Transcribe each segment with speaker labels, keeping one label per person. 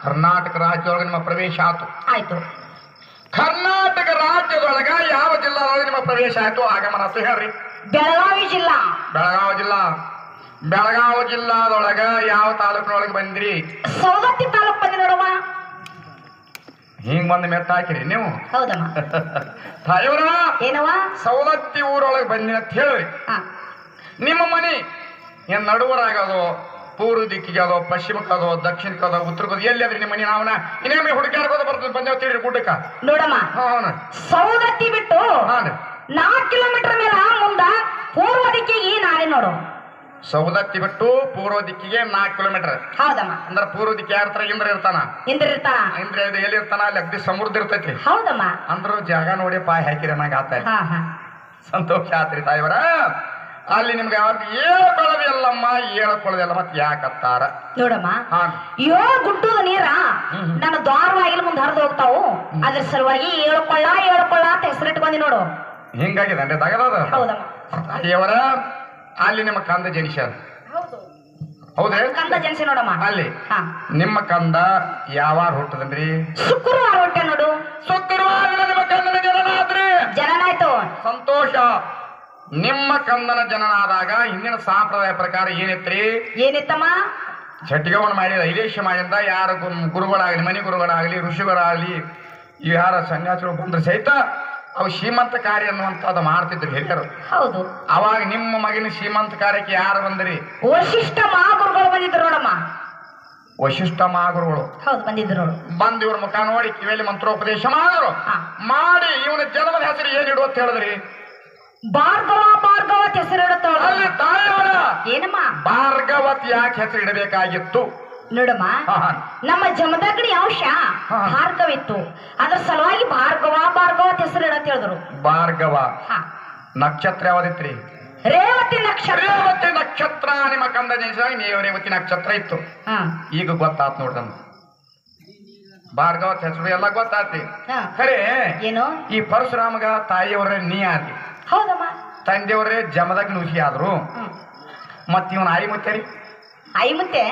Speaker 1: ಕರ್ನಾಟಕ ರಾಜ್ಯದೊಳಗೆ ನಿಮ್ಮ ಪ್ರವೇಶ ಆಯ್ತು.
Speaker 2: ಆಯ್ತು.
Speaker 1: ಕರ್ನಾಟಕ ರಾಜ್ಯದೊಳಗ ಯಾವ ಜಿಲ್ಲಾದೊಳಗೆ ನಿಮ್ಮ ಪ್ರವೇಶ ಆಯ್ತು ಆಗಮನ ಅಂತ ಹೇಳ್ರಿ.
Speaker 2: ಬೆಳಗಾವಿ ಜಿಲ್ಲಾ.
Speaker 1: ಬೆಳಗಾವಿ ಜಿಲ್ಲಾ. ಬೆಳಗಾವಿ ಜಿಲ್ಲಾದೊಳಗ ಯಾವ ತಾಲೂಕಿನೊಳಗೆ ಬಂದ್ರಿ?
Speaker 2: ಸೌದತ್ತಿ ತಾಲೂಕು ಬಂದಿ ನೋಡವ್ವ.
Speaker 1: ಹಿಂಗ್ ಬಂದ ಮೆತ್ತ ಹಾಕಿರಿ ನೀವು.
Speaker 2: ಹೌದಮ್ಮ.
Speaker 1: ತಾಯಿಯವರ
Speaker 2: ಏನವ್ವ?
Speaker 1: ಸೌದತ್ತಿ ಊರೊಳಗೆ ಬಂದಿ ಅಂತ ಹೇಳ್ರಿ. ನಿಮ್ಮ ಮನಿ ಏನ್ ನಡುವರಾಗದೋ, ಪೂರ್ವ ದಿಕ್ಕಿಗೆ ಅದೋ, ಪಶ್ಚಿಮಕ್ಕದೋ, ದಕ್ಷಿಣಕ್ಕದೋ, ಉತ್ತರಕ್ಕದೋ, ಎಲ್ಲಿ ಅದ್ರಿ ನಿಮ್ಮ ಮನಿ? ನಾವನ ಇನ್ನೇಮಿ ಹುಡುಕಾಡ್ಕೋದ ಬರ್ತದೆ ಬಂದೇವ್ ತೀರಿ ಗುಡ್ಡಕ್ಕ.
Speaker 2: ನೋಡಮ್ಮ, ಸೌದತ್ತಿ ಬಿಟ್ಟು 4 ಕಿಲೋಮೀಟರ್ ಮೇಲೆ ಮುಂದ ಪೂರ್ವ ದಿಕ್ಕಿಗೆ ನಾಳೆ ನೋಡು.
Speaker 1: ಸೌದತ್ತಿ ಬಿಟ್ಟು ಪೂರ್ವ ದಿಕ್ಕಿಗೆ 4 ಕಿಲೋಮೀಟರ್.
Speaker 2: ಹೌದಮ್ಮ.
Speaker 1: ಅಂದ್ರ ಪೂರ್ವ ದಿಕ್ಕಿ ಯಾರ ಇಂದ್ರ ಇರ್ತಾನ?
Speaker 2: ಇಂದ್ರ ಇರ್ತಾನ.
Speaker 1: ಇಂದ್ರ ಎಲ್ಲಿ ಇರ್ತಾನ? ಅಲ್ಲಿ ಅಗ್ದಿ ಸಮೃದ್ಧ ಇರ್ತೈತಿ.
Speaker 2: ಹೌದಮ್ಮ.
Speaker 1: ಅಂದ್ರ ಜಾಗ ನೋಡಿ ಪಾಯ ಹಾಕಿರ ನಂಗೆ ಆತ. ಸಂತೋಷ ಆತ್ರಿ ತಾಯಿವರ. ಅಲ್ಲಿ ನಿಮ್ಗೆ ಯಾವಾಗ ಹೇಳ್ಕೊಳ್ಳೋದಿಲ್ಲಮ್ಮ, ಹೇಳ್ಕೊಳ್ಳೋದಿಲ್ಲ. ಮತ್ತೆ ಯಾಕತ್ತಾರ
Speaker 2: ನೋಡಮ್ಮ, 7 ಗುಡ್ಡದ ನೀರ ನನ್ನ ದ್ವಾರವಾಗಿಲ್ಲ ಮುಂದೆ ಹರಿದು ಹೋಗ್ತಾವು. ಅದ್ರ ಸಲುವಾಗಿ ಹೇಳ್ಕೊಳ್ಳ ಅಂತ ಹೆಸರಿಟ್ಕೊಂಡಿ ನೋಡು.
Speaker 1: ಹಿಂಗಾಗಿದೆ ಅಂದ್ರೆ ತಗದ.
Speaker 2: ಹೌದಮ್ಮ.
Speaker 1: ತಾಯಿಯವರ ಅಲ್ಲಿ ನಿಮ್ಮ ಕಂದ ಜನಿಷ. ಹೌದೇ?
Speaker 2: ಕಂದ ಜನಿಸಿ ನೋಡಮ್ಮ.
Speaker 1: ಅಲ್ಲಿ ನಿಮ್ಮ ಕಂದ ಯಾವಾಗ ಹುಟ್ಟದನ್ರಿ?
Speaker 2: ಶುಕ್ರವಾರ ಹುಟ್ಟೆ ನೋಡು.
Speaker 1: ಶುಕ್ರವಾರ ನಿಮ್ಮ ಕಂದನ ಜನನ ಆದ್ರಿ.
Speaker 2: ಜನನಾಯ್ತು. ಸಂತೋಷ.
Speaker 1: ನಿಮ್ಮ ಕಂದನ ಜನನ ಆದಾಗ ಹಿಂದಿನ ಸಂಪ್ರದಾಯ ಪ್ರಕಾರ ಏನಿತ್ರಿ?
Speaker 2: ಏನಿತ್ತಮ್ಮ?
Speaker 1: ಛಟ್ಟಿಗವನ್ನ ಮಾಡಿದ, ಐದೇಶ ಮಾಡಿದ. ಯಾರ ಗುರುಗಳಾಗಲಿ, ಮನಿ ಗುರುಗಳಾಗಲಿ, ಋಷಿಗಳಾಗಲಿ, ಯಾರ ಸನ್ಯಾಸಿಗಳು ಬಂದ್ರೆ ಸಹಿತ ಅವು ಶ್ರೀಮಂತ ಕಾರ್ಯ ಅನ್ನುವಂಥದ್ದು ಮಾಡ್ತಿದ್ರು ಹಿರಿಯರು.
Speaker 2: ಹೌದು.
Speaker 1: ಅವಾಗ ನಿಮ್ಮ ಮಗಿನ ಶ್ರೀಮಂತ ಕಾರ್ಯಕ್ಕೆ ಯಾರು ಬಂದ್ರಿ?
Speaker 2: ವಶಿಷ್ಠ ಮಹಾಗುರುಗಳು ಬಂದಿದ್ರು ನೋಡಮ್ಮ.
Speaker 1: ವಶಿಷ್ಠ ಮಹಾಗುರುಗಳು
Speaker 2: ಹೌದು ಬಂದಿದ್ರು ನೋಡು.
Speaker 1: ಬಂದು ಇವ್ರ ಮುಖ ನೋಡಿ ಕಿವಿಯಲ್ಲಿ ಮಂತ್ರೋಪದೇಶ ಮಾಡಿದ್ರು. ಮಾಡಿ ಇವನ ಜನ್ಮದ ಹೆಸರು ಏನಿಡು ಅಂತ ಹೇಳಿದ್ರಿ?
Speaker 2: ಭಾರ್ಗವತ್ ಹೆಸರಿಡುತ್ತ.
Speaker 1: ಅಲ್ಲಿ ತಾಯಿಯವರ
Speaker 2: ಏನಮ್ಮ?
Speaker 1: ಭಾರ್ಗವತ್ ಯಾಕೆ ಹೆಸರು ಇಡಬೇಕಾಗಿತ್ತು
Speaker 2: ನೋಡಮ್ಮ, ನಮ್ಮ ಜಮದಗ್ನಿ ಅಂಶ ಭಾರ್ಗವಿತ್ತು. ಅದ್ರ ಸಲುವಾಗಿ ಭಾರ್ಗವತ್ ಹೆಸರು ಇಡತ್ ಹೇಳಿದ್ರು.
Speaker 1: ಭಾರ್ಗವ ನಕ್ಷತ್ರ ಯಾವ್ದಿತ್ರಿ?
Speaker 2: ರೇವತಿ ನಕ್ಷತ್ರ.
Speaker 1: ರೇವತಿ ನಕ್ಷತ್ರ ನಿಮ್ಮ ಕಂದ ಜನಿಸಿದಾಗ ನೀವು ರೇವತಿ ನಕ್ಷತ್ರ ಇತ್ತು. ಈಗ ಗೊತ್ತಾತ್ ನೋಡ್ದನ್ ಭಾರ್ಗವತ್ ಹೆಸರು ಎಲ್ಲ ಗೊತ್ತಾತಿ. ಖರೆ
Speaker 2: ಏನು? ಈ
Speaker 1: ಪರಶುರಾಮಗ ತಾಯಿಯವರೇ ನೀ ಆದ್ರಿ.
Speaker 2: ಹೌದಮ್ಮ.
Speaker 1: ತಂದೆಯವರೇ ಜಮದಗ್ನಿ ಋಷಿ ಆದ್ರು. ಮತ್ ಇವನ್ ಆಯಿ ಮುತ್ತೇರಿ
Speaker 2: ಆಯಿ ಮುತ್ತೆ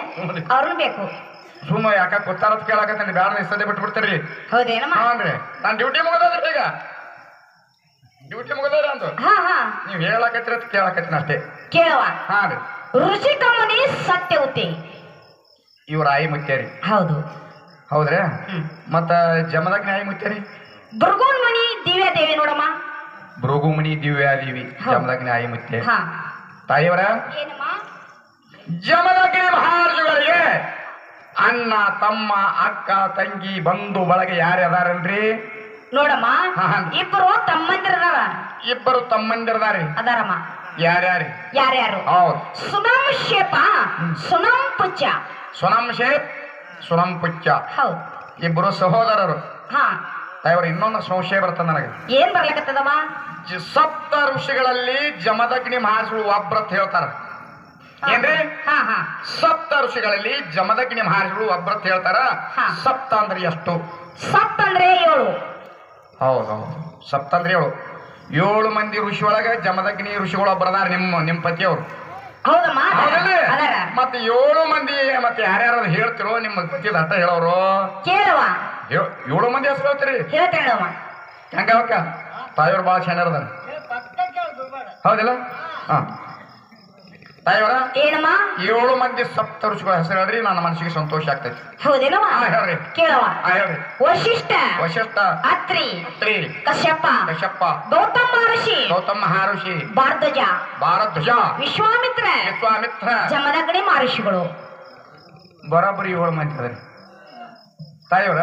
Speaker 2: ಅವ್ರನ್ನ ಬೇಕು.
Speaker 1: ಸುಮ್ಮ ಯಾಕ ಗೊತ್ತಾರತ್ ಕೇಳಾಕತ್ತೇನೆ, ಬ್ಯಾಡ ಇಷ್ಟೇ ಬಿಟ್ಟು ಬಿಡ್ತಾರ್ರಿ.
Speaker 2: ಹೌದೇನಮ್ಮ?
Speaker 1: ಹಾನ್ರಿ, ನಾನ್ ಡ್ಯೂಟಿ ಮುಗದ್ರಿ. ಈಗ ಡ್ಯೂಟಿ ಮುಗದ್ರಿ ಅಂದು ನೀವ್ ಹೇಳಾಕತ್ರಿ ಅಂತ ಕೇಳಾಕತ್ತೀನಿ ಅಷ್ಟೇ.
Speaker 2: ಕೇಳವ.
Speaker 1: ಹಾ ರೀ.
Speaker 2: ಋಷಿಕಮುನಿ ಸತ್ಯವತಿ
Speaker 1: ಇವ್ರ ಆಯಿ ಮುತ್ತೇರಿ.
Speaker 2: ಹೌದು.
Speaker 1: ಹೌದ್ರಿ. ಮತ್ತ ಜಮದಗ್ನಿ ಆಯಿ ಮುತ್ತೇರಿ?
Speaker 2: ಭೃಗುಮುನಿ ದಿವ್ಯಾದೇವಿ ನೋಡಮ್ಮ.
Speaker 1: ಭೃಗುಮುನಿ ದಿವ್ಯಾದೇವಿ ಜಮದಗ್ನಿ ಆಯಿ ಮುತ್ತೆ. ತಾಯಿಯವರ ಜಮದಗ್ನಿ ಮಹಾರಾಜುಗಳಿಗೆ ಅಣ್ಣ, ತಮ್ಮ, ಅಕ್ಕ, ತಂಗಿ, ಬಂಧು ಬಳಗ ಯಾರು ಅದಾರನ್ರಿ?
Speaker 2: ನೋಡಮ್ಮ, ಇಬ್ಬರು ತಮ್ಮಂದಿರದಾರ.
Speaker 1: ಇಬ್ಬರು ತಮ್ಮಂದಿರದಾರಿ
Speaker 2: ಅದಾರಮ್ಮ.
Speaker 1: ಯಾರ್ಯಾರು?
Speaker 2: ಯಾರ್ಯಾರು?
Speaker 1: ಹೌದು.
Speaker 2: ಸುನಂ ಶೇಪ, ಸುನಂ ಪುಚ್ಚ.
Speaker 1: ಸುನಂ ಶೇಪ್, ಸುನಂ ಪುಚ್ಚ.
Speaker 2: ಹೌದು.
Speaker 1: ಇಬ್ಬರು ಸಹೋದರರು. ತಾಯಿಯವರು ಇನ್ನೊಂದು ಸಂಶಯ ಬರ್ತದೆ ನನಗೆ.
Speaker 2: ಏನ್ ಬರ್ಲಕತ್ತದಮ್ಮ?
Speaker 1: ಸಪ್ತ ಋಷಿಗಳಲ್ಲಿ ಜಮದಗ್ನಿ ಮಹರ್ಷಿಗಳು ಒಬ್ರತ್ ಹೇಳ್ತಾರ. ಏನ್ರಿ? ಸಪ್ತ ಋಷಿಗಳಲ್ಲಿ ಜಮದಗ್ನಿ ಮಹರ್ಷಿಗಳು ಒಬ್ರತ್ ಹೇಳ್ತಾರ. ಸಪ್ತ ಅಂದ್ರೆ ಎಷ್ಟು?
Speaker 2: ಸಪ್ತ ಅಂದ್ರೆ 7.
Speaker 1: ಹೌದೌದು, ಸಪ್ತ ಅಂದ್ರೆ 7. 7 ಮಂದಿ ಋಷಿ ಒಳಗ ಜಮದಗ್ನಿ ಋಷಿಗಳು ಒಬ್ಬರದಾರ ನಿಮ್ ಪತಿಯವರು.
Speaker 2: ಹೌದಮ್ಮ.
Speaker 1: ಮತ್ತೆ 7 ಮಂದಿ ಮತ್ತೆ ಯಾರ್ಯಾರು ಹೇಳ್ತಿರೋ ನಿಮ್ಮ ಪತಿ ಅಟ್ಟ ಹೇಳೋರು?
Speaker 2: ಕೇಳವ.
Speaker 1: 7 ಮಂದಿ ಹೆಸರು ಹೇಳ್ತೀರಿ?
Speaker 2: ಹೇಳ್ತೇಳಮ್ಮ.
Speaker 1: ಹೆಂಗ ಅವಕ್ಕ ತಾಯಿಯವ್ರು ಬಾಳ ಚೆನ್ನಾರದ. ಹೌದಿಲ್ಲ? ತಾಯಿಯವರ
Speaker 2: ಏನಮ್ಮ?
Speaker 1: 7 ಮಂದಿ ಸಪ್ತ ಋಷಿಗಳ ಹೆಸರು ಹೇಳ್ರಿ, ನನ್ನ ಮನಸ್ಸಿಗೆ ಸಂತೋಷ ಆಗ್ತೈತಿ.
Speaker 2: ಹೌದೇನಮ್ಮ?
Speaker 1: ಹೇಳ್ರಿ.
Speaker 2: ಕೇಳವ.
Speaker 1: ಹೇಳ್ರಿ.
Speaker 2: ವಶಿಷ್ಠ,
Speaker 1: ಅತ್ರಿ,
Speaker 2: ಕಶ್ಯಪ, ಗೌತಮ ಮಹರ್ಷಿ, ಭಾರದ್ವಾಜ, ವಿಶ್ವಾಮಿತ್ರ, ಜಮದಗ್ನಿ ಮಹರ್ಷಿಗಳು.
Speaker 1: ಬರೋಬ್ಬರಿ 7 ಮಂದಿ ಅದ್ರಿ. ತಾಯಿಯವರ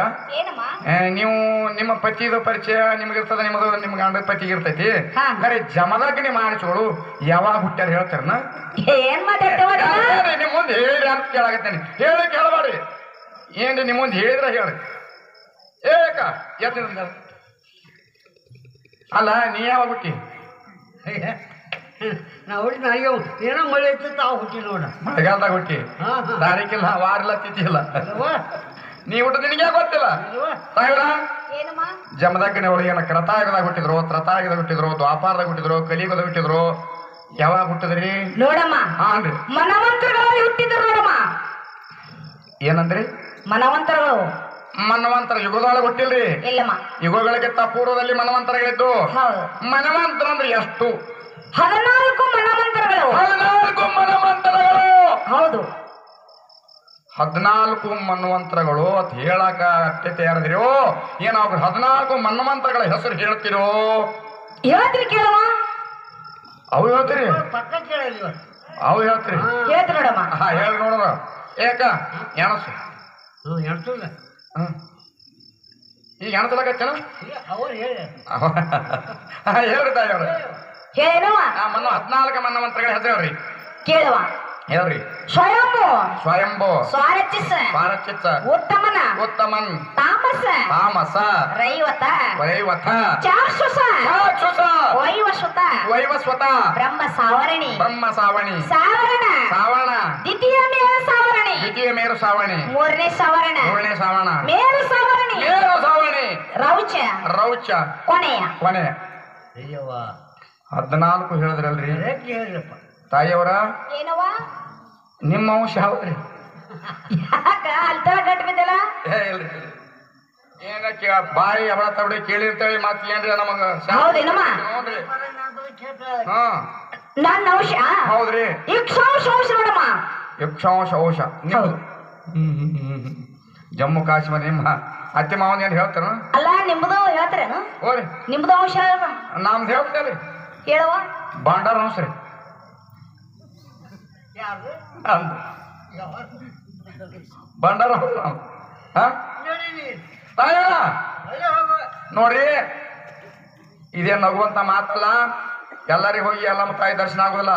Speaker 1: ನೀವು ನಿಮ್ಮ ಪತಿದು ಪರಿಚಯ ನಿಮ್ಗಿರ್ತದ, ನಿಮ್ ಗಂಡ ಪತಿಗೆ ಇರ್ತೈತಿ. ಖರೆ ಜಮದಗ್ನಿ ಮಹರ್ಷಿಗಳು ಯಾವಾಗ ಹುಟ್ಟ್ಯಾರ ಹೇಳ್ತಾರನ?
Speaker 2: ಏನ್ ಮಾತಾಡ್ತೇವ?
Speaker 1: ನಿಮ್ ಮುಂದೆ ಹೇಳಿ ಅಂತ ಕೇಳಾಕತ್ತೇನೆ. ಹೇಳಿ ಕೇಳಬಾರಿ. ಏನ್ರಿ ನಿಮ್ ಮುಂದೆ ಹೇಳಿದ್ರ ಹೇಳ್ರಿ. ಏಕ ಎತ್ತ ಅಲ್ಲ, ನೀ ಯಾವಾಗ ಹುಟ್ಟಿ?
Speaker 3: ನಾವು ಹುಟ್ಟಿ ನನಗೆ ಏನೋ ಮಳೆ ಇತ್ತು ತಾವು ಹುಟ್ಟಿ ನೋಡ.
Speaker 1: ಮಳೆಗಾಲದಾಗ ಹುಟ್ಟಿ, ತಾರೀಕಿಲ್ಲ, ವಾರಿಲ್ಲ, ತಿಥಿ ಇಲ್ಲ. ನೀ ಹುಟ್ಟ ನಿನಗೆ ಗೊತ್ತಿಲ್ಲ. ತಾಯಿವರ ಜಮದಗ್ನಿ ಒಳಗೆ ಏನ ಕೃತಾಯುಗದಾಗ ಹುಟ್ಟಿದ್ರು, ತ್ರತಾಯುಗದಾಗ ಹುಟ್ಟಿದ್ರು, ದ್ವಾಪಾರದಾಗ ಹುಟ್ಟಿದ್ರು, ಕಲಿಯುಗದಾಗ ಹುಟ್ಟಿದ್ರು. ಯಾವಾಗ ಹುಟ್ಟಿದ್ರಿ?
Speaker 2: ನೋಡಮ್ಮ.
Speaker 1: ಹಾನ್ರಿ.
Speaker 2: ಮನವಂತರಗಳಲ್ಲಿ ಹುಟ್ಟಿದ್ರು ನೋಡಮ್ಮ.
Speaker 1: ಏನಂದ್ರಿ?
Speaker 2: ಮನವಂತರಗಳು
Speaker 1: ಮನ್ವಂತರ ಯುಗದೊಳಗೆ ಹುಟ್ಟಿಲ್ರಿ.
Speaker 2: ಇಲ್ಲಮ್ಮ.
Speaker 1: ಯುಗಗಳಿಗಿಂತ ಪೂರ್ವದಲ್ಲಿ ಮನ್ವಂತರಗಳಿದ್ದು.
Speaker 2: ಹೌದು.
Speaker 1: ಮನ್ವಂತರ ಅಂದ್ರೆ ಎಷ್ಟು?
Speaker 2: 14 ಮನವಂತರಗಳು.
Speaker 1: 14 ಮನ್ವಂತರಗಳು.
Speaker 2: ಹೌದು.
Speaker 1: 14 ಮನ್ವಂತರಗಳು ಅಂತ ಹೇಳಕ ಅಟ್ಟೆ ತಯಾರದಿರೋ ಏನ ಅವ್ರು 14 ಮನ್ವಂತರಗಳ ಹೆಸರು ಹೇಳ್ತಿರೋ?
Speaker 2: ಹೇಳ್ತೀನಿ ಕೇಳವ.
Speaker 1: ಅವು ಹೇಳ್ತೀರಿ?
Speaker 3: ಪಕ್ಕ ಕೇಳಲಿವ.
Speaker 1: ಅವು ಹೇಳ್ತೀರಿ?
Speaker 2: ಹೇಳ್ತೀನಿ ನೋಡಮ್ಮ.
Speaker 1: ಹಾ ಹೇಳಿ ನೋಡ್ರ. ಏಕ ಎಣಸು.
Speaker 3: ಎಣ್ಸಲ್ಲ.
Speaker 1: ಈಗ ಎಣಸಲಕತ್ತೇನ?
Speaker 3: ಅವ್ರು ಹೇಳಿ.
Speaker 1: ಹೇಳ್ರಿ ತಾಯಿಯವ್ರ.
Speaker 2: ಹೇಳವ.
Speaker 1: 14 ಮನ್ವಂತರಗಳ ಹೆಸರು ಹೇಳ್ರಿ.
Speaker 2: ಕೇಳುವ.
Speaker 1: ಹೇಳ್ರಿ.
Speaker 2: ಸ್ವಯಂಭು.
Speaker 1: ಸ್ವಯಂಭು.
Speaker 2: ಸ್ವಾರಚಿಸ.
Speaker 1: ಪಾರಚಿತ್ತ.
Speaker 2: ಉತ್ತಮನ.
Speaker 1: ಉತ್ತಮನ್.
Speaker 2: ತಾಮಸ.
Speaker 1: ತಾಮಸ.
Speaker 2: ರೈವತ.
Speaker 1: ವೈವಥ.
Speaker 2: ಚಾಕ್ಷುಷ.
Speaker 1: ಚಾಕ್ಷುಷ.
Speaker 2: ವೈವಸ್ವತ.
Speaker 1: ವೈವಸ್ವತ.
Speaker 2: ಬ್ರಹ್ಮ ಸಾವರಣಿ.
Speaker 1: ಬ್ರಹ್ಮ ಸಾವಣಿ.
Speaker 2: ಸಾವರಣ.
Speaker 1: ಸಾವರಣ.
Speaker 2: ದ್ವಿತೀಯ ಮೇರು ಸಾವರಣಿ.
Speaker 1: ದ್ವಿತೀಯ ಮೇರು ಸಾವಣಿ.
Speaker 2: ಮೂರನೇ ಸಾವರಣ.
Speaker 1: ಮೂರನೇ ಸಾವರಣ.
Speaker 2: ಮೇರು ಸಾವರಣಿ.
Speaker 1: ಮೇರು ಸಾವಣಿ.
Speaker 2: ರೌಚ.
Speaker 1: ರೌಚ.
Speaker 2: ಕೊನೆಯ.
Speaker 1: ಕೊನೆ.
Speaker 3: ಅಯ್ಯವ್ವ
Speaker 1: 14 ಹೇಳಿದ್ರಲ್ರಿ
Speaker 3: ಹೇಳಿರಪ್ಪ.
Speaker 1: ತಾಯಿಯವರ.
Speaker 2: ಏನವ?
Speaker 1: ನಿಮ್ಮ ಅಂಶ ಯಾವ್ದ್ರಿ?
Speaker 2: ಯಾಕ ಅಲ್ತರ ಗಟ್ಟ ಬಿದ್ದಲ್ಲ?
Speaker 1: ಇಲ್ರಿ ಏನಕ್ಕೆ ಬಾಯಿ ಅವಳ ತವಡಿ ಕೇಳಿರ್ತೇವೆ ಮತ್ ಏನ್ರಿ ನಮಗ
Speaker 2: ಹೌದೇನಮ್ಮ?
Speaker 1: ನೋಡ್ರಿ. ಹಾ
Speaker 2: ನನ್ನ ಅಂಶ
Speaker 1: ಹೌದ್ರಿ.
Speaker 2: ಇಕ್ಷಾಂಶ ಅಂಶ ನೋಡಮ್ಮ.
Speaker 1: ಯಕ್ಷಾಂಶ ಔಷ ನಿಮ್ದು. ಜಮ್ಮು ಕಾಶ್ಮೀರ ನಿಮ್ಮ ಅತ್ತೆ ಮಾವನ್ ಏನ್ ಹೇಳ್ತಾರ?
Speaker 2: ಅಲ್ಲ ನಿಮ್ದು ಹೇಳ್ತಾರೇನು?
Speaker 1: ಹೋರಿ
Speaker 2: ನಿಮ್ದು ಅಂಶ
Speaker 1: ನಮ್ದು ಹೇಳ್ತೇವ್ರಿ.
Speaker 2: ಹೇಳುವ.
Speaker 1: ಬಾಂಡಾರ ಅಂಶ ರೀ. ಬಂಡಾರ ನೋಡ್ರಿ ಇದೇ ನಗುವಂತ ಮಾತಲ್ಲ. ಎಲ್ಲರಿಗೂ ಹೋಗಿ ಎಲ್ಲಮ್ಮ ತಾಯಿ ದರ್ಶನ ಆಗುದಿಲ್ಲ.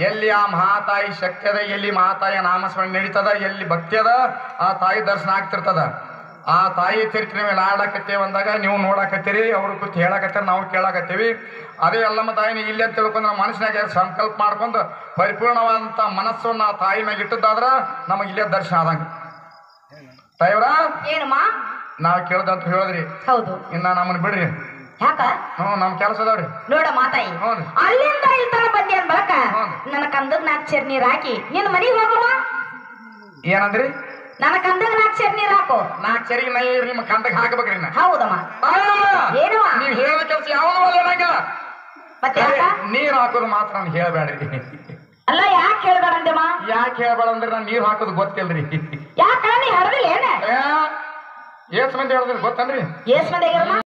Speaker 1: ಎಲ್ಲಿ ಆ ಮಹಾತಾಯಿ ಶಕ್ತಿ ಅದ, ಎಲ್ಲಿ ಮಹಾತಾಯಿಯ ನಾಮಸ್ಮರಣೆ ನಡೀತದ, ಎಲ್ಲಿ ಭಕ್ತಿ ಅದ ಆ ತಾಯಿ ದರ್ಶನ ಆಗ್ತಿರ್ತದ. ಆ ತಾಯಿ ಚರಿತ್ರೆ ಮೇಲೆ ಆಡಾಕತ್ತೇವೆ ಅಂದಾಗ ನೀವು ನೋಡಾಕತ್ತೀರಿ, ಅವ್ರ ಕೂತ್ ಹೇಳಾಕತ್ತೀರಿ, ನಾವು ಕೇಳಾಕತ್ತೀವಿ. ಅದೇ ಎಲ್ಲಮ್ಮ ತಾಯಿನ ಇಲ್ಲಿ ಅಂತ ತಿಳ್ಕೊಂಡು ನಮ್ಮ ಮನಸ್ಸಿನಾಗ ಸಂಕಲ್ಪ ಮಾಡ್ಕೊಂಡು ಪರಿಪೂರ್ಣವಾದಂತ ಮನಸ್ಸನ್ನ ಆ ತಾಯಿ ಮ್ಯಾಗ ಇಟ್ಟದ್ದಾದ್ರ ನಮಗೆ ಇಲ್ಲೇ ದರ್ಶನ ಆದಂಗ. ತಾಯಿಯವರ
Speaker 2: ಏನಮ್ಮ?
Speaker 1: ನಾವ್ ಕೇಳ್ದಂತ ಹೇಳಿದ್ರಿ.
Speaker 2: ಹೌದು.
Speaker 1: ಇನ್ನ ನಮ್ಮನ್ನ ಬಿಡ್ರಿ.
Speaker 2: ಯಾಕ?
Speaker 1: ನಮ್ ಕೆಲಸ ಅದಾವ್ರಿ.
Speaker 2: ನೋಡ ಮಾತಾಯಿ, ಅಲ್ಲಿಂದ ಇಲ್ಲಿ ತರ ಬಂದಿ ಅನ್ ಬರಕ ನನ್ನ ಕಂದಗ್ 4 ಚೇರ್ ನೀರ್ ಹಾಕಿ ನಿನ್ನ ಮನೆಗೆ ಹೋಗಮ್ಮ.
Speaker 1: ಏನಂದ್ರಿ?
Speaker 2: ನನ್ನ ಕಂದಗ್ 4 ಚೇರ್ ನೀರ್ ಹಾಕು.
Speaker 1: 4 ಚರಿಗೆ ನೈ ನಿಮ್ಮ ಕಂದಕ್ಕೆ ಹಾಕಬೇಕ್ರಿ.
Speaker 2: ಹೌದಮ್ಮ. ಏನಮ್ಮ?
Speaker 1: ನೀವ್ ಹೇಳಿದ ಕೆಲಸ ಯಾವನು ಏನಾಗಿಲ್ಲ.
Speaker 2: ಮತ್ತೆ
Speaker 1: ನೀರ್ ಹಾಕೋದು ಮಾತ್ರ ನಾನು ಹೇಳ್ಬೇಡ್ರಿ.
Speaker 2: ಅಲ್ಲ ಯಾಕೆ ಹೇಳ್ಬೇಡಂದಮ್ಮ?
Speaker 1: ಯಾಕೆ ಹೇಳ್ಬೇಡ ಅಂದ್ರೆ ನಾನು ನೀರ್ ಹಾಕೋದು ಗೊತ್ತಿಲ್ರಿ.
Speaker 2: ಯಾಕ ನೀ ಹಡದಿಲ್ಲ ಏನ?
Speaker 1: ಏಸ್ ಮಂದಿ ಹೇಳಿದ್ರಿ ಗೊತ್ತನ್ರಿ?
Speaker 2: ಏಸ್ ಮಂದಿ